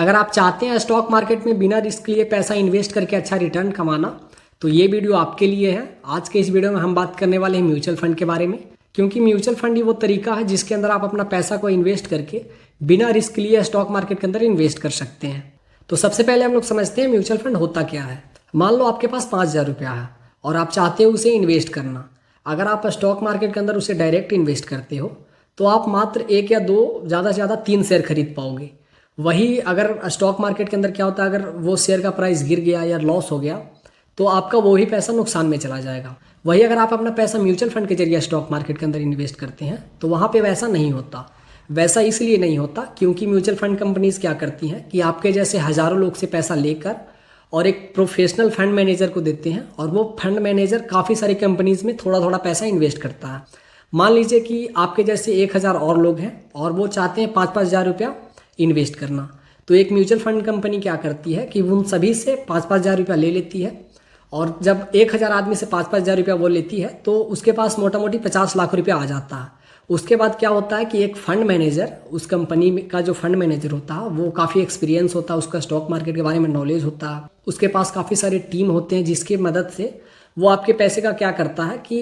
अगर आप चाहते हैं स्टॉक मार्केट में बिना रिस्क लिए पैसा इन्वेस्ट करके अच्छा रिटर्न कमाना, तो ये वीडियो आपके लिए है। आज के इस वीडियो में हम बात करने वाले हैं म्यूचुअल फंड के बारे में, क्योंकि म्यूचुअल फंड ही वो तरीका है जिसके अंदर आप अपना पैसा को इन्वेस्ट करके बिना रिस्क लिए स्टॉक मार्केट के अंदर इन्वेस्ट कर सकते हैं। तो सबसे पहले हम लोग समझते हैं म्यूचुअल फंड होता क्या है। मान लो आपके पास 5,000 रुपया है और आप चाहते हो उसे इन्वेस्ट करना। अगर आप स्टॉक मार्केट के अंदर उसे डायरेक्ट इन्वेस्ट करते हो तो आप मात्र 1 या 2, ज़्यादा से ज़्यादा 3 शेयर खरीद पाओगे। वही अगर स्टॉक मार्केट के अंदर क्या होता है, अगर वो शेयर का प्राइस गिर गया या लॉस हो गया तो आपका वही पैसा नुकसान में चला जाएगा। वही अगर आप अपना पैसा म्यूचुअल फंड के जरिए स्टॉक मार्केट के अंदर इन्वेस्ट करते हैं तो वहाँ पे वैसा नहीं होता। वैसा इसलिए नहीं होता क्योंकि म्यूचुअल फंड कंपनीज क्या करती हैं कि आपके जैसे हज़ारों लोग से पैसा लेकर और एक प्रोफेशनल फंड मैनेजर को देते हैं, और वो फंड मैनेजर काफ़ी सारी कंपनीज में थोड़ा थोड़ा पैसा इन्वेस्ट करता है। मान लीजिए कि आपके जैसे 1,000 और लोग हैं और वो चाहते हैं 5,000 रुपया इन्वेस्ट करना, तो एक म्यूचुअल फंड कंपनी क्या करती है कि उन सभी से 5,000 रुपया ले लेती है, और जब 1,000 आदमी से 5,000 रुपया वो लेती है तो उसके पास मोटा मोटी 50 लाख रुपया आ जाता है। उसके बाद क्या होता है कि एक फ़ंड मैनेजर, उस कंपनी का जो फंड मैनेजर होता है वो काफ़ी एक्सपीरियंस होता है, उसका स्टॉक मार्केट के बारे में नॉलेज होता है, उसके पास काफ़ी सारे टीम होते हैं जिसकी मदद से वो आपके पैसे का क्या करता है कि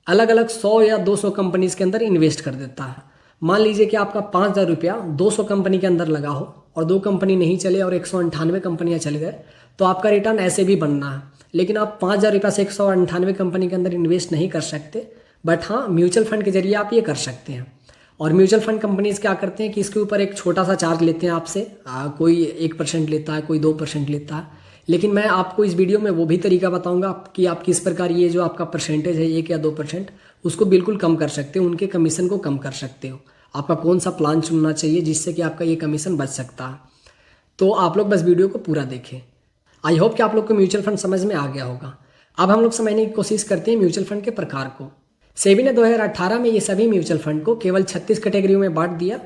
अलग अलग 100 या 200 कंपनीज के अंदर इन्वेस्ट कर देता है। मान लीजिए कि आपका 5,000 रुपया 200 कंपनी के अंदर लगा हो और 2 कंपनी नहीं चले और 198 कंपनियाँ चल गए, तो आपका रिटर्न ऐसे भी बनना है। लेकिन आप 5,000 रुपया से 198 कंपनी के अंदर इन्वेस्ट नहीं कर सकते, बट हाँ म्यूचुअल फंड के जरिए आप ये कर सकते हैं। और म्यूचुअल फंड कंपनीज क्या करते हैं कि इसके ऊपर एक छोटा सा चार्ज लेते हैं आपसे, कोई 1% लेता है, कोई 2% लेता है। लेकिन मैं आपको इस वीडियो में वो भी तरीका बताऊंगा कि आप किस प्रकार ये जो आपका परसेंटेज है 1 या 2%, उसको बिल्कुल कम कर सकते हो, उनके कमीशन को कम कर सकते हो। आपका कौन सा प्लान चुनना चाहिए जिससे कि आपका ये कमीशन बच सकता है। तो आप लोग बस वीडियो को पूरा देखें। आई होप कि आप लोग को म्यूचुअल फंड समझ में आ गया होगा। अब हम लोग समझने की कोशिश करते हैं म्यूचुअल फंड के प्रकार को। सेबी ने 2018 में ये सभी म्यूचुअल फंड को केवल 36 कैटेगरियों में बांट दिया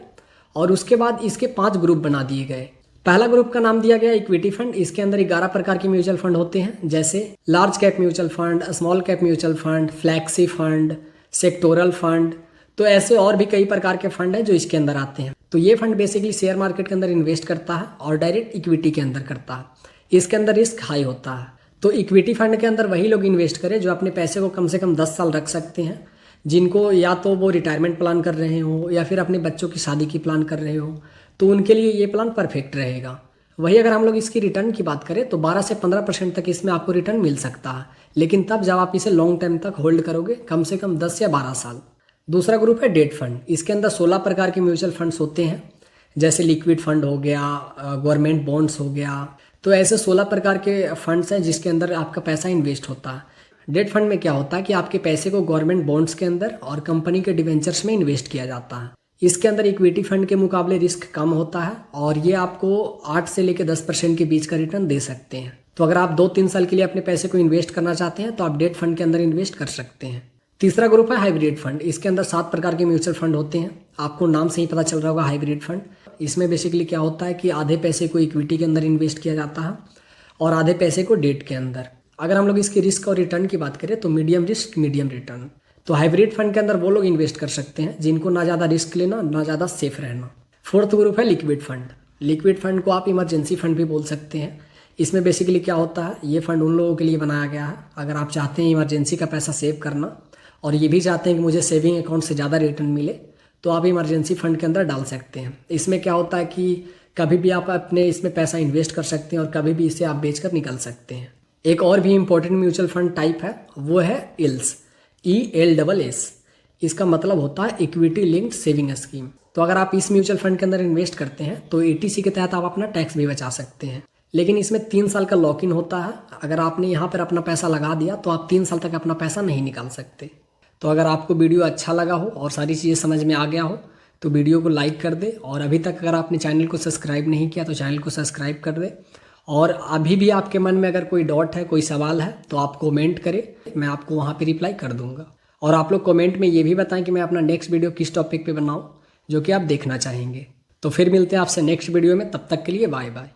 और उसके बाद इसके 5 ग्रुप बना दिए गए। पहला ग्रुप का नाम दिया गया इक्विटी फंड। इसके अंदर 11 प्रकार के म्यूचुअल फंड होते हैं, जैसे large cap mutual fund, small cap mutual fund, flexi fund, sectoral fund. तो ऐसे और भी कई प्रकार के फंड हैं जो इसके अंदर आते हैं। तो ये फंड बेसिकली शेयर मार्केट के अंदर इन्वेस्ट करता है और डायरेक्ट इक्विटी के अंदर करता है। इसके अंदर रिस्क हाई होता है। तो इक्विटी फंड के अंदर वही लोग इन्वेस्ट करें जो अपने पैसे को कम से कम 10 साल रख सकते हैं, जिनको या तो वो रिटायरमेंट प्लान कर रहे हो या फिर अपने बच्चों की शादी की प्लान कर रहे हो, तो उनके लिए ये प्लान परफेक्ट रहेगा। वही अगर हम लोग इसकी रिटर्न की बात करें तो 12 से 15% तक इसमें आपको रिटर्न मिल सकता है, लेकिन तब जब आप इसे लॉन्ग टाइम तक होल्ड करोगे, कम से कम 10 या 12 साल। दूसरा ग्रुप है डेट फंड। इसके अंदर 16 प्रकार के म्यूचुअल फंड्स होते हैं, जैसे लिक्विड फंड हो गया, गवर्नमेंट बॉन्ड्स हो गया। तो ऐसे 16 प्रकार के फंड्स हैं जिसके अंदर आपका पैसा इन्वेस्ट होता है। डेट फंड में क्या होता है कि आपके पैसे को गवर्नमेंट बॉन्ड्स के अंदर और कंपनी के डिवेंचर्स में इन्वेस्ट किया जाता है। इसके अंदर इक्विटी फंड के मुकाबले रिस्क कम होता है और ये आपको 8 से लेकर 10% के बीच का रिटर्न दे सकते हैं। तो अगर आप 2-3 साल के लिए अपने पैसे को इन्वेस्ट करना चाहते हैं तो आप डेट फंड के अंदर इन्वेस्ट कर सकते हैं। तीसरा ग्रुप है हाइब्रिड फंड। इसके अंदर 7 प्रकार के म्यूचुअल फंड होते हैं। आपको नाम से ही पता चल रहा होगा हाइब्रिड फंड। इसमें बेसिकली क्या होता है कि आधे पैसे को इक्विटी के अंदर इन्वेस्ट किया जाता है और आधे पैसे को डेट के अंदर। अगर हम लोग इसकी रिस्क और रिटर्न की बात करें तो मीडियम रिस्क मीडियम रिटर्न। तो हाइब्रिड फंड के अंदर वो लोग इन्वेस्ट कर सकते हैं जिनको ना ज़्यादा रिस्क लेना, ना ज़्यादा सेफ रहना। फोर्थ ग्रुप है लिक्विड फंड। लिक्विड फंड को आप इमरजेंसी फंड भी बोल सकते हैं। इसमें बेसिकली क्या होता है, ये फंड उन लोगों के लिए बनाया गया है अगर आप चाहते हैं इमरजेंसी का पैसा सेव करना और ये भी चाहते हैं कि मुझे सेविंग अकाउंट से ज़्यादा रिटर्न मिले, तो आप इमरजेंसी फंड के अंदर डाल सकते हैं। इसमें क्या होता है कि कभी भी आप अपने इसमें पैसा इन्वेस्ट कर सकते हैं और कभी भी इसे आप बेचकर निकल सकते हैं। एक और भी इम्पोर्टेंट म्यूचुअल फंड टाइप है, वो है इल्स, ELSS। इसका मतलब होता है इक्विटी लिंक्ड सेविंग स्कीम। तो अगर आप इस म्यूचुअल फंड के अंदर इन्वेस्ट करते हैं तो ATC के तहत आप अपना टैक्स भी बचा सकते हैं, लेकिन इसमें 3 साल का लॉक इन होता है। अगर आपने यहाँ पर अपना पैसा लगा दिया तो आप 3 साल तक अपना पैसा नहीं निकाल सकते। तो अगर आपको वीडियो अच्छा लगा हो और सारी चीज़ें समझ में आ गया हो तो वीडियो को लाइक कर दे, और अभी तक अगर आपने चैनल को सब्सक्राइब नहीं किया तो चैनल को सब्सक्राइब कर दे। और अभी भी आपके मन में अगर कोई डाउट है, कोई सवाल है, तो आप कमेंट करें, मैं आपको वहाँ पे रिप्लाई कर दूँगा। और आप लोग कमेंट में ये भी बताएं कि मैं अपना नेक्स्ट वीडियो किस टॉपिक पे बनाऊँ जो कि आप देखना चाहेंगे। तो फिर मिलते हैं आपसे नेक्स्ट वीडियो में, तब तक के लिए बाय बाय।